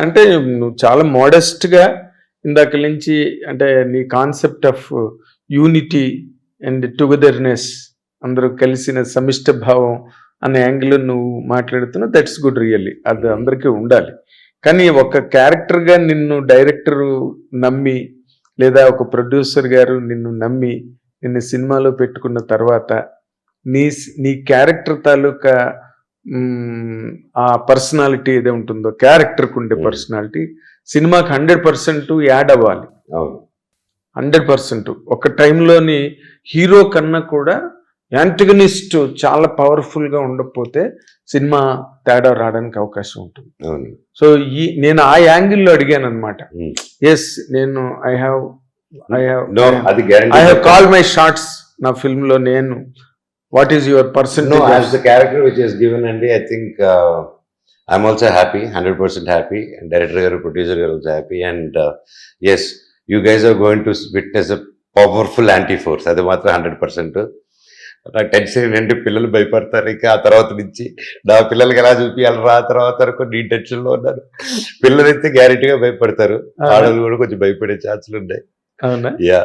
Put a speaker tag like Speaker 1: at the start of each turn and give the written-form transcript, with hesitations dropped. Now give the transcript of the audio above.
Speaker 1: అంటే నువ్వు చాలా మోడెస్ట్గా ఇందాక నుంచి అంటే నీ concept of unity and togetherness, అందరూ కలిసిన సమిష్ట భావం అనే యాంగిల్ నువ్వు మాట్లాడుతున్నావు. దట్స్ గుడ్ రియల్లీ, అది అందరికీ ఉండాలి. కానీ ఒక క్యారెక్టర్గా నిన్ను డైరెక్టరు నమ్మి లేదా ఒక ప్రొడ్యూసర్ గారు నిన్ను నమ్మి నిన్ను సినిమాలో పెట్టుకున్న తర్వాత నీ క్యారెక్టర్ తాలూకా ఆ పర్సనాలిటీ ఏదో ఉంటుందో, క్యారెక్టర్కి ఉండే పర్సనాలిటీ సినిమాకి 100% యాడ్ అవ్వాలి. 100%. ఒక టైంలోని హీరో కన్నా కూడా యాంటగనిస్ట్ చాలా పవర్ఫుల్గా ఉండకపోతే సినిమా తేడా రావడానికి అవకాశం ఉంటుంది. సో నేను ఆ యాంగిల్లో అడిగాను అనమాట. ఎస్, నేను I have call my shorts నా ఫిల్మ్ లో. నేను what is your percentage
Speaker 2: as the character which is given, and I think I'm also happy, 100% happy, and director garu, producer garu also happy, and yes, you guys are going to witness a powerful anti-force. అది మాత్రం 100%. నాకు tension ఏంటంటే పిల్లలు భయపడతారు. ఇంకా ఆ తర్వాత నుంచి నా పిల్లలకి ఎలా చూపించాలి ఆ తర్వాత వరకు నీ టెన్షన్లో ఉన్నారు. పిల్లలైతే గ్యారెంటీగా భయపడతారు, ఆడవాళ్ళు కూడా కొంచెం భయపడే ఛాన్సులు ఉన్నాయి.
Speaker 1: అవునా?
Speaker 2: యా.